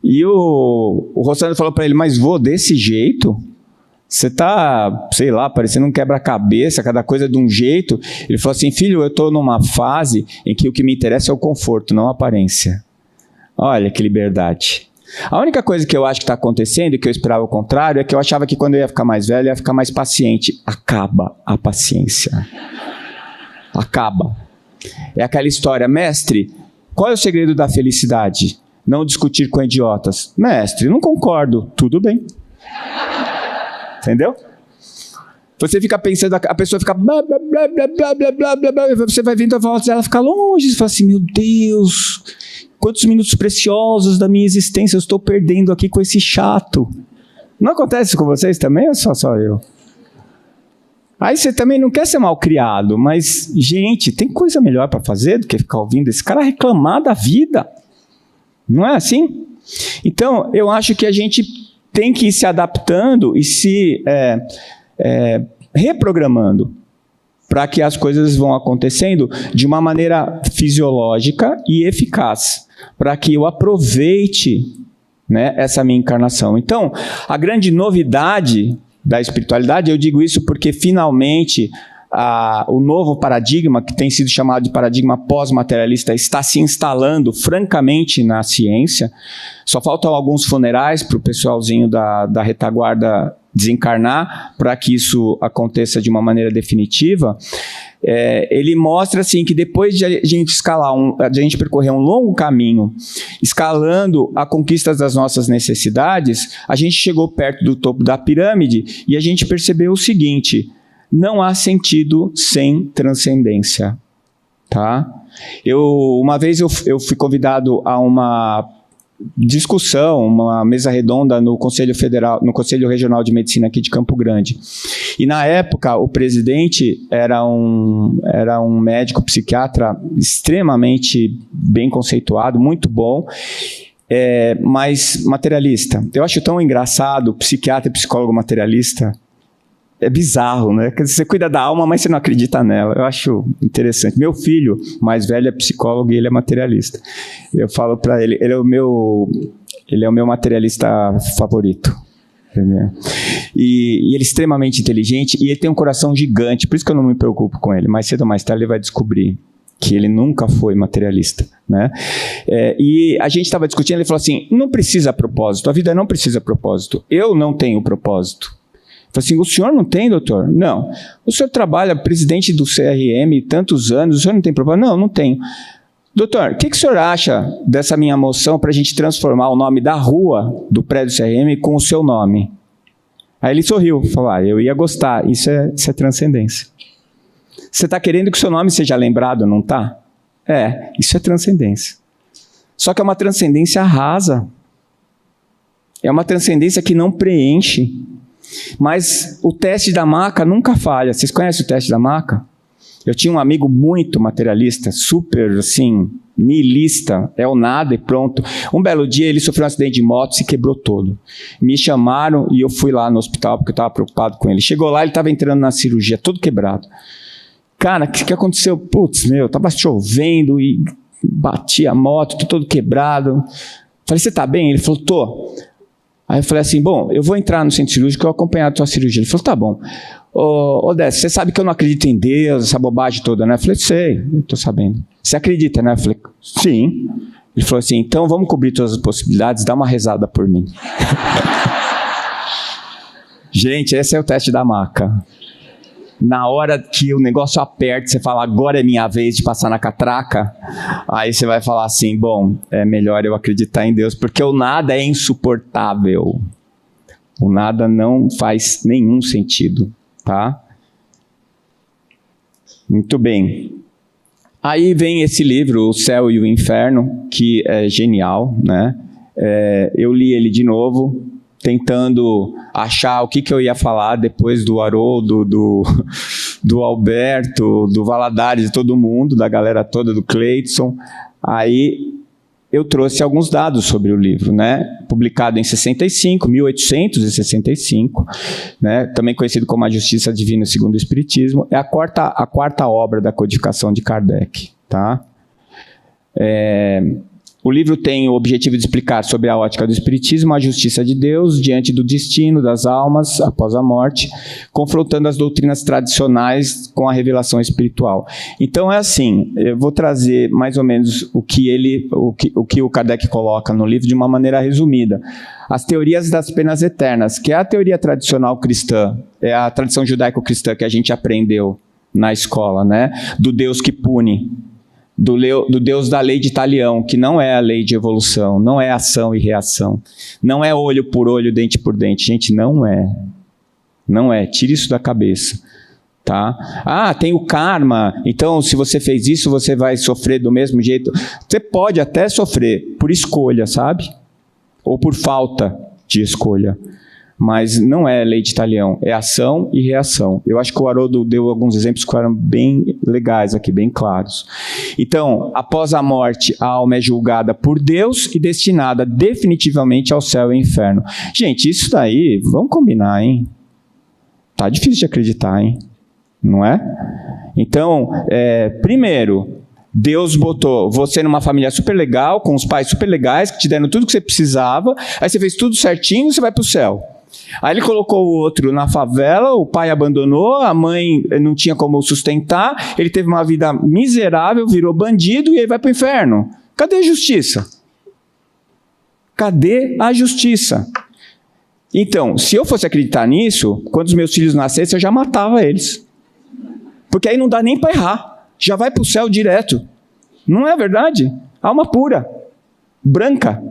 E o Rossandro falou para ele, mas vô, desse jeito? Você tá, sei lá, parecendo um quebra-cabeça, cada coisa de um jeito. Ele falou assim, filho, eu estou numa fase em que o que me interessa é o conforto, não a aparência. Olha que liberdade. A única coisa que eu acho que está acontecendo, e que eu esperava o contrário, é que eu achava que quando eu ia ficar mais velho, eu ia ficar mais paciente. Acaba a paciência. Acaba. É aquela história, mestre, qual é o segredo da felicidade? Não discutir com idiotas. Mestre, não concordo. Tudo bem. Entendeu? Você fica pensando, a pessoa fica blá, blá, blá, blá, blá, blá, blá, blá, blá, você vai vendo a voz dela ficar longe, você fala assim, meu Deus, quantos minutos preciosos da minha existência eu estou perdendo aqui com esse chato. Não acontece com vocês também ou só eu? Aí você também não quer ser mal criado, mas, gente, tem coisa melhor para fazer do que ficar ouvindo esse cara reclamar da vida. Não é assim? Então, eu acho que a gente tem que ir se adaptando e se reprogramando para que as coisas vão acontecendo de uma maneira fisiológica e eficaz, para que eu aproveite, né, essa minha encarnação. Então, a grande novidade da espiritualidade, eu digo isso porque finalmente o novo paradigma, que tem sido chamado de paradigma pós-materialista, está se instalando francamente na ciência. Só faltam alguns funerais para o pessoalzinho da retaguarda desencarnar, para que isso aconteça de uma maneira definitiva. Ele mostra assim, que depois de a gente percorrer um longo caminho, escalando a conquista das nossas necessidades, a gente chegou perto do topo da pirâmide e a gente percebeu o seguinte: não há sentido sem transcendência. Tá? Uma vez eu fui convidado a uma discussão, uma mesa redonda no Conselho Federal, no Conselho Regional de Medicina aqui de Campo Grande. E na época o presidente era um médico psiquiatra extremamente bem conceituado, muito bom, mas materialista. Eu acho tão engraçado psiquiatra e psicólogo materialista. É bizarro, né? Você cuida da alma, mas você não acredita nela. Eu acho interessante. Meu filho mais velho é psicólogo e ele é materialista. Eu falo para ele, ele é o meu materialista favorito. Entendeu? E ele é extremamente inteligente e ele tem um coração gigante, por isso que eu não me preocupo com ele. Mais cedo ou mais tarde ele vai descobrir que ele nunca foi materialista, né? E a gente estava discutindo, ele falou assim, não precisa propósito, a vida não precisa propósito. Eu não tenho propósito. Eu falei assim, o senhor não tem, doutor? Não. O senhor trabalha presidente do CRM tantos anos, o senhor não tem propósito? Não, não tenho. Doutor, o que o senhor acha dessa minha moção para a gente transformar o nome da rua do prédio CRM com o seu nome? Aí ele sorriu, falou, eu ia gostar, isso é transcendência. Você está querendo que o seu nome seja lembrado, não está? Isso é transcendência. Só que é uma transcendência rasa. É uma transcendência que não preenche. Mas o teste da maca nunca falha. Vocês conhecem o teste da maca? Eu tinha um amigo muito materialista, super, assim, nihilista, é o nada e pronto. Um belo dia ele sofreu um acidente de moto, se quebrou todo. Me chamaram e eu fui lá no hospital porque eu estava preocupado com ele. Chegou lá, ele estava entrando na cirurgia, todo quebrado. Cara, o que aconteceu? Putz, estava chovendo e bati a moto, tô todo quebrado. Falei, você tá bem? Ele falou, tô. Aí eu falei assim, bom, eu vou entrar no centro cirúrgico, eu acompanhar a tua cirurgia. Ele falou, tá bom. Ô Décio, você sabe que eu não acredito em Deus, essa bobagem toda, né? Eu falei, sei, eu tô sabendo. Você acredita, né? Eu falei, sim. Ele falou assim, então vamos cobrir todas as possibilidades, dá uma rezada por mim. Gente, esse é o teste da maca. Na hora que o negócio aperta, você fala, agora é minha vez de passar na catraca, aí você vai falar assim, bom, é melhor eu acreditar em Deus, porque o nada é insuportável. O nada não faz nenhum sentido, tá? Muito bem. Aí vem esse livro, O Céu e o Inferno, que é genial, né? Eu li ele de novo, tentando achar o que eu ia falar depois do Haroldo, do Alberto, do Valadares, de todo mundo, da galera toda, do Cleiton. Aí eu trouxe alguns dados sobre o livro, né? Publicado em 1865, né? Também conhecido como A Justiça Divina segundo o Espiritismo. É a quarta obra da codificação de Kardec, tá? O livro tem o objetivo de explicar sobre a ótica do Espiritismo a justiça de Deus diante do destino das almas após a morte, confrontando as doutrinas tradicionais com a revelação espiritual. Então é assim, eu vou trazer mais ou menos o que o Kardec coloca no livro de uma maneira resumida. As teorias das penas eternas, que é a teoria tradicional cristã, é a tradição judaico-cristã que a gente aprendeu na escola, né? Do Deus que pune. Do Deus da lei de Talião, que não é a lei de evolução, não é ação e reação, não é olho por olho, dente por dente. Gente, não é. Não é. Tire isso da cabeça. Tá? Tem o karma, então se você fez isso, você vai sofrer do mesmo jeito. Você pode até sofrer por escolha, sabe? Ou por falta de escolha. Mas não é lei de Talião, é ação e reação. Eu acho que o Haroldo deu alguns exemplos que eram bem legais aqui, bem claros. Então, após a morte, a alma é julgada por Deus e destinada definitivamente ao céu e inferno. Gente, isso daí, vamos combinar, hein? Tá difícil de acreditar, hein? Não é? Então, primeiro, Deus botou você numa família super legal, com os pais super legais, que te deram tudo que você precisava, aí você fez tudo certinho e você vai para o céu. Aí ele colocou o outro na favela, o pai abandonou, a mãe não tinha como sustentar, ele teve uma vida miserável, virou bandido e ele vai para o inferno. Cadê a justiça? Cadê a justiça? Então, se eu fosse acreditar nisso, quando os meus filhos nascessem, eu já matava eles. Porque aí não dá nem para errar. Já vai para o céu direto. Não é verdade? Alma pura. Branca.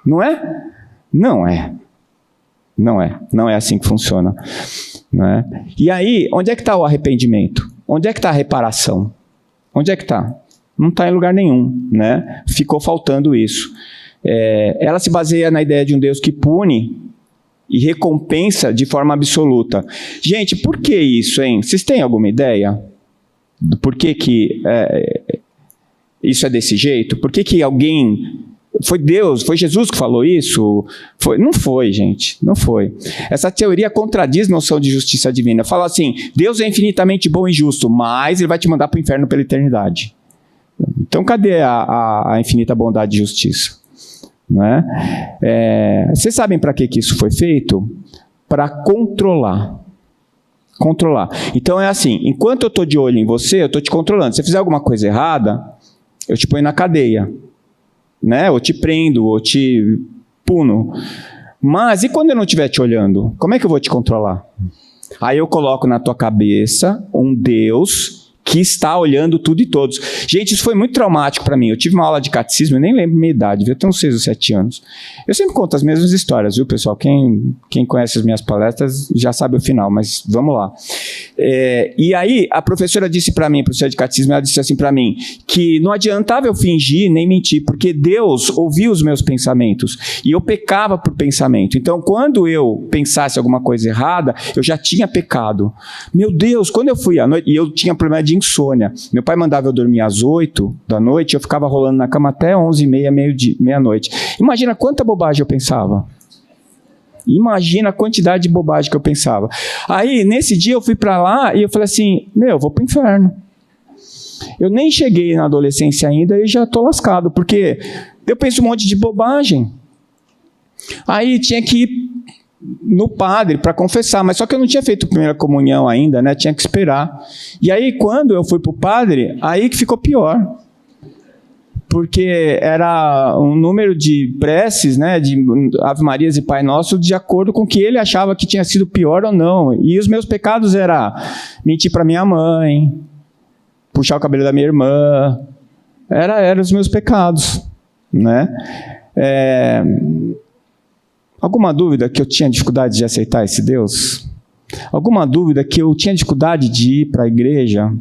Não é? Não é. Não é. Não é assim que funciona. Não é? E aí, onde é que está o arrependimento? Onde é que está a reparação? Onde é que está? Não está em lugar nenhum. Né? Ficou faltando isso. Ela se baseia na ideia de um Deus que pune e recompensa de forma absoluta. Gente, por que isso, hein? Vocês têm alguma ideia? Do porquê que isso é desse jeito? Por que alguém... Foi Deus, foi Jesus que falou isso? Não foi, gente, não foi. Essa teoria contradiz a noção de justiça divina. Fala assim, Deus é infinitamente bom e justo, mas ele vai te mandar para o inferno pela eternidade. Então, cadê a infinita bondade e justiça? Não é? Vocês sabem para que isso foi feito? Para controlar. Controlar. Então é assim, enquanto eu estou de olho em você, eu estou te controlando. Se você fizer alguma coisa errada, eu te ponho na cadeia. Né? Ou te prendo, ou te puno. Mas e quando eu não estiver te olhando? Como é que eu vou te controlar? Aí eu coloco na tua cabeça um Deus que está olhando tudo e todos. Gente, isso foi muito traumático para mim. Eu tive uma aula de catecismo, eu nem lembro minha idade, eu tenho uns 6 ou 7 anos. Eu sempre conto as mesmas histórias, viu, pessoal? Quem conhece as minhas palestras já sabe o final, mas vamos lá. E aí, a professora disse para mim, a professora de catecismo, ela disse assim para mim, que não adiantava eu fingir nem mentir, porque Deus ouvia os meus pensamentos, e eu pecava por pensamento. Então, quando eu pensasse alguma coisa errada, eu já tinha pecado. Meu Deus, quando eu fui à noite, e eu tinha problema de insônia. Meu pai mandava eu dormir às 8 da noite, eu ficava rolando na cama até 11h30, meia-noite. Imagina quanta bobagem eu pensava. Imagina a quantidade de bobagem que eu pensava. Aí, nesse dia, eu fui para lá e eu falei assim, eu vou para o inferno. Eu nem cheguei na adolescência ainda e já estou lascado, porque eu penso um monte de bobagem. Aí tinha que ir no padre para confessar, mas só que eu não tinha feito a primeira comunhão ainda, né? Tinha que esperar. E aí, quando eu fui para o padre, aí que ficou pior. Porque era um número de preces, né, de Ave Marias e Pai Nosso, de acordo com o que ele achava que tinha sido pior ou não. E os meus pecados eram mentir para minha mãe, puxar o cabelo da minha irmã. Eram os meus pecados, né? Alguma dúvida que eu tinha dificuldade de aceitar esse Deus? Alguma dúvida que eu tinha dificuldade de ir para a igreja?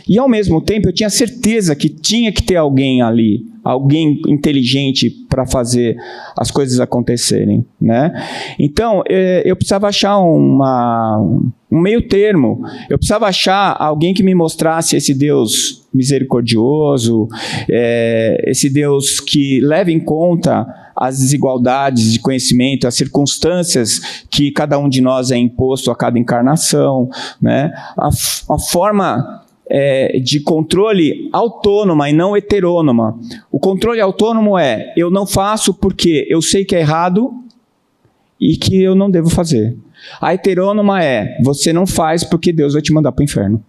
E, ao mesmo tempo, eu tinha certeza que tinha que ter alguém ali, alguém inteligente para fazer as coisas acontecerem, né? Então, eu precisava achar um meio termo. Eu precisava achar alguém que me mostrasse esse Deus misericordioso, esse Deus que leva em conta as desigualdades de conhecimento, as circunstâncias que cada um de nós é imposto a cada encarnação, né? A forma de controle autônoma e não heterônoma. O controle autônomo eu não faço porque eu sei que é errado e que eu não devo fazer. A heterônoma você não faz porque Deus vai te mandar para o inferno.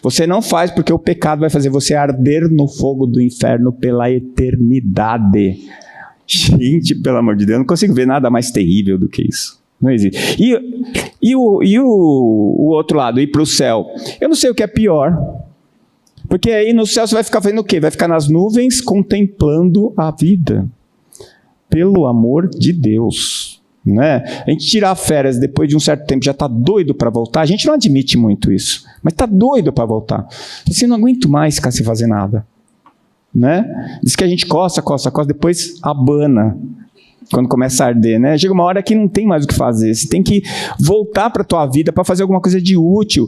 Você não faz porque o pecado vai fazer você arder no fogo do inferno pela eternidade. Gente, pelo amor de Deus, eu não consigo ver nada mais terrível do que isso. Não existe. E o outro lado, ir para o céu. Eu não sei o que é pior. Porque aí no céu você vai ficar fazendo o quê? Vai ficar nas nuvens contemplando a vida. Pelo amor de Deus. Né? A gente tirar férias depois de um certo tempo já está doido para voltar. A gente não admite muito isso. Mas está doido para voltar. Assim, não aguento mais ficar sem fazer nada. Né? Diz que a gente coça, depois abana quando começa a arder, né? Chega uma hora que não tem mais o que fazer, você tem que voltar para a tua vida para fazer alguma coisa de útil.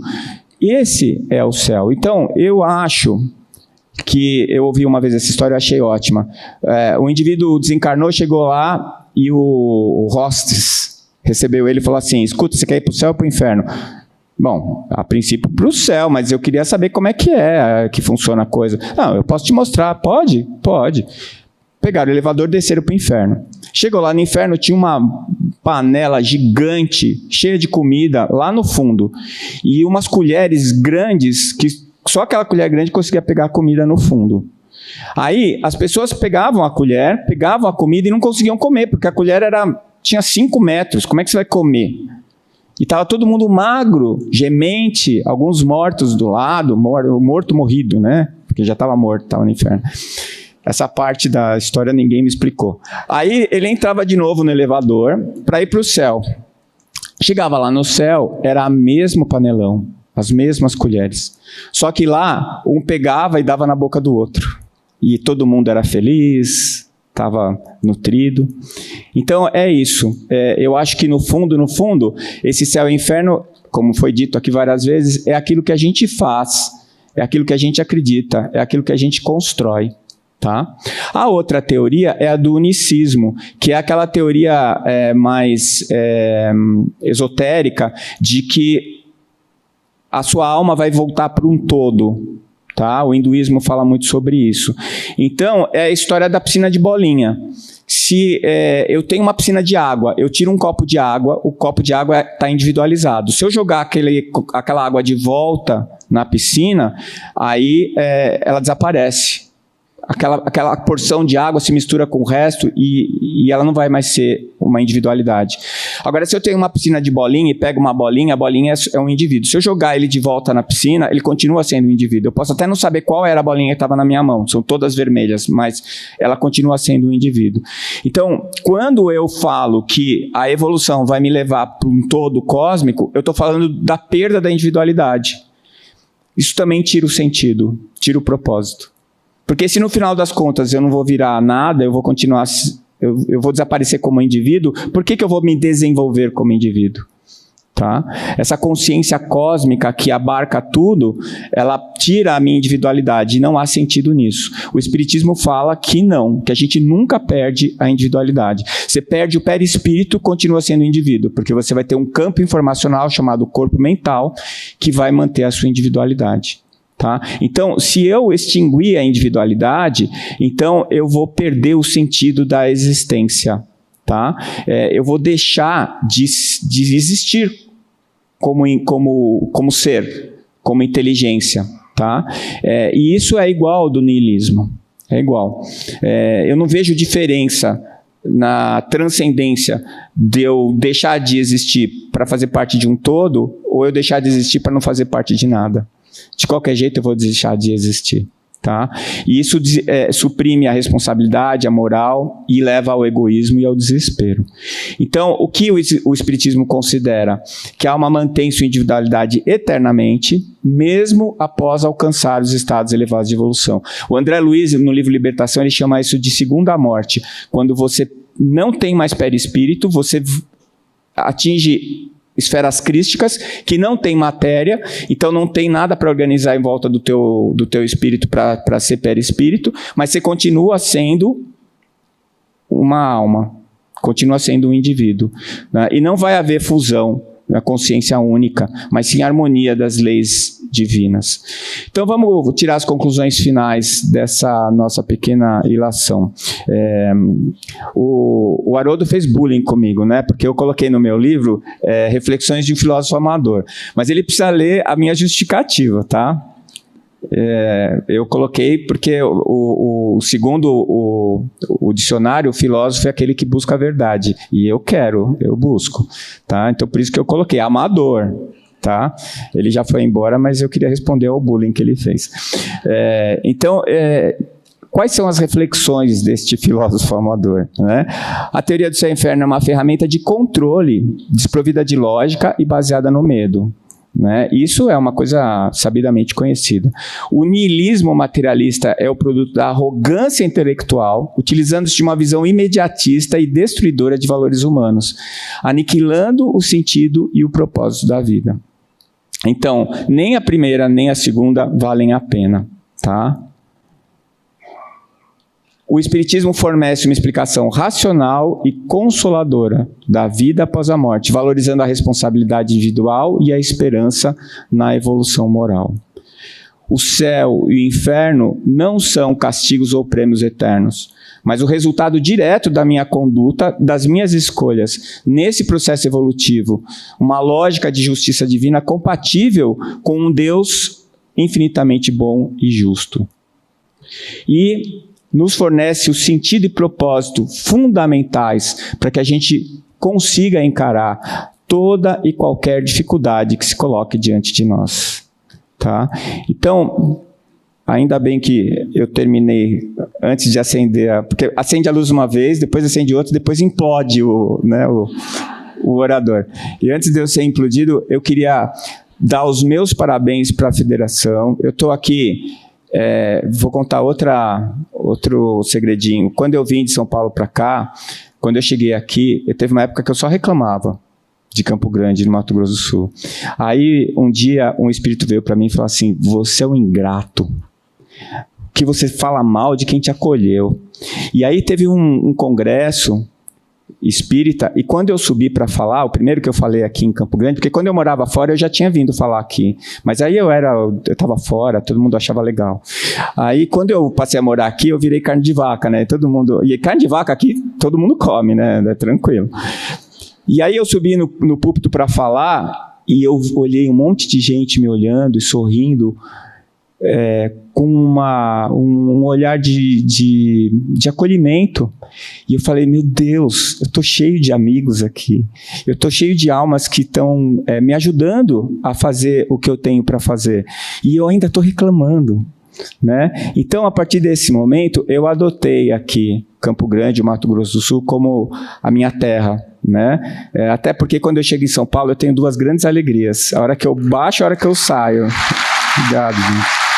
Esse é o céu. Então, eu acho que, eu ouvi uma vez essa história, eu achei ótima. O indivíduo desencarnou, chegou lá e o hostes recebeu ele e falou assim, escuta, você quer ir para o céu ou para o inferno? Bom, a princípio para o céu, mas eu queria saber como é que funciona a coisa. Não, eu posso te mostrar. Pode? Pode. Pegaram o elevador e desceram para o inferno. Chegou lá no inferno, tinha uma panela gigante, cheia de comida, lá no fundo. E umas colheres grandes, que só aquela colher grande conseguia pegar a comida no fundo. Aí, as pessoas pegavam a colher, pegavam a comida e não conseguiam comer, porque a colher tinha 5 metros. Como é que você vai comer? E estava todo mundo magro, gemente, alguns mortos do lado, morto morrido, né? Porque já estava morto, estava no inferno. Essa parte da história ninguém me explicou. Aí ele entrava de novo no elevador para ir para o céu. Chegava lá no céu, era o mesmo panelão, as mesmas colheres. Só que lá, um pegava e dava na boca do outro. E todo mundo era feliz, estava nutrido. Então é isso. Eu acho que no fundo, esse céu e inferno, como foi dito aqui várias vezes, é aquilo que a gente faz, é aquilo que a gente acredita, é aquilo que a gente constrói. Tá? A outra teoria é a do unicismo, que é aquela teoria mais esotérica de que a sua alma vai voltar para um todo. Tá? O hinduísmo fala muito sobre isso. Então, é a história da piscina de bolinha. Se eu tenho uma piscina de água, eu tiro um copo de água, o copo de água está individualizado. Se eu jogar aquela água de volta na piscina, aí ela desaparece. Aquela porção de água se mistura com o resto e ela não vai mais ser uma individualidade. Agora, se eu tenho uma piscina de bolinha e pego uma bolinha, a bolinha é um indivíduo. Se eu jogar ele de volta na piscina, ele continua sendo um indivíduo. Eu posso até não saber qual era a bolinha que estava na minha mão, são todas vermelhas, mas ela continua sendo um indivíduo. Então, quando eu falo que a evolução vai me levar para um todo cósmico, eu estou falando da perda da individualidade. Isso também tira o sentido, tira o propósito. Porque se no final das contas eu não vou virar nada, eu vou continuar, eu vou desaparecer como indivíduo, por que eu vou me desenvolver como indivíduo? Tá? Essa consciência cósmica que abarca tudo, ela tira a minha individualidade, e não há sentido nisso. O Espiritismo fala que não, que a gente nunca perde a individualidade. Você perde o perispírito, continua sendo indivíduo, porque você vai ter um campo informacional chamado corpo mental, que vai manter a sua individualidade. Tá? Então, se eu extinguir a individualidade, então eu vou perder o sentido da existência. Tá? Eu vou deixar de existir como ser, como inteligência. Tá? E isso é igual ao do niilismo. É igual. Eu não vejo diferença na transcendência de eu deixar de existir para fazer parte de um todo, ou eu deixar de existir para não fazer parte de nada. De qualquer jeito eu vou deixar de existir. Tá? E isso suprime a responsabilidade, a moral e leva ao egoísmo e ao desespero. Então, o que o Espiritismo considera? Que a alma mantém sua individualidade eternamente, mesmo após alcançar os estados elevados de evolução. O André Luiz, no livro Libertação, ele chama isso de segunda morte. Quando você não tem mais perispírito, você atinge esferas crísticas, que não tem matéria, então não tem nada para organizar em volta do teu espírito para ser perispírito, mas você continua sendo uma alma, continua sendo um indivíduo. Né? E não vai haver fusão na consciência única, mas sim harmonia das leis divinas. Então vamos tirar as conclusões finais dessa nossa pequena ilação. O Haroldo fez bullying comigo, né? Porque eu coloquei no meu livro Reflexões de um Filósofo Amador, mas ele precisa ler a minha justificativa, tá? Eu coloquei porque segundo o dicionário, o filósofo é aquele que busca a verdade, e eu busco, tá? Então por isso que eu coloquei amador, tá? Ele já foi embora, mas eu queria responder ao bullying que ele fez. Então, quais são as reflexões deste filósofo amador? Né? A teoria do céu e inferno é uma ferramenta de controle, desprovida de lógica e baseada no medo. Né? Isso é uma coisa sabidamente conhecida. O niilismo materialista é o produto da arrogância intelectual, utilizando-se de uma visão imediatista e destruidora de valores humanos, aniquilando o sentido e o propósito da vida. Então, nem a primeira nem a segunda valem a pena. Tá? O Espiritismo fornece uma explicação racional e consoladora da vida após a morte, valorizando a responsabilidade individual e a esperança na evolução moral. o céu e o inferno não são castigos ou prêmios eternos, mas o resultado direto da minha conduta, das minhas escolhas, nesse processo evolutivo, uma lógica de justiça divina compatível com um Deus infinitamente bom e justo. E nos fornece o sentido e propósito fundamentais para que a gente consiga encarar toda e qualquer dificuldade que se coloque diante de nós. Tá? Então, ainda bem que eu terminei antes de acender, porque acende a luz uma vez, depois acende outra, depois implode o orador. E antes de eu ser implodido, eu queria dar os meus parabéns para a federação. Eu estou aqui, vou contar outro segredinho. Quando eu vim de São Paulo para cá, quando eu cheguei aqui, teve uma época que eu só reclamava de Campo Grande, no Mato Grosso do Sul. Aí, um dia, um espírito veio para mim e falou assim: você é um ingrato, que você fala mal de quem te acolheu. E aí teve um congresso espírita, e quando eu subi para falar, o primeiro que eu falei aqui em Campo Grande, porque quando eu morava fora, eu já tinha vindo falar aqui, mas aí eu estava fora, todo mundo achava legal. Aí quando eu passei a morar aqui, eu virei carne de vaca, né? E carne de vaca aqui, todo mundo come, né? É tranquilo. E aí eu subi no púlpito para falar, e eu olhei um monte de gente me olhando e sorrindo, com um olhar de acolhimento. E eu falei: meu Deus, eu estou cheio de amigos aqui, eu estou cheio de almas que estão me ajudando a fazer o que eu tenho para fazer, e eu ainda estou reclamando, né? Então, a partir desse momento, eu adotei aqui Campo Grande, Mato Grosso do Sul, como a minha terra, né? Até porque quando eu chego em São Paulo, eu tenho duas grandes alegrias: a hora que eu baixo e a hora que eu saio. Obrigado, gente.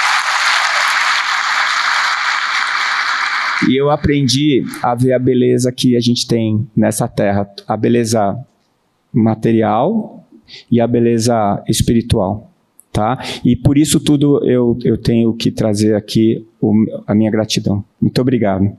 E eu aprendi a ver a beleza que a gente tem nessa terra, a beleza material e a beleza espiritual, tá? E por isso tudo eu tenho que trazer aqui a minha gratidão. Muito obrigado.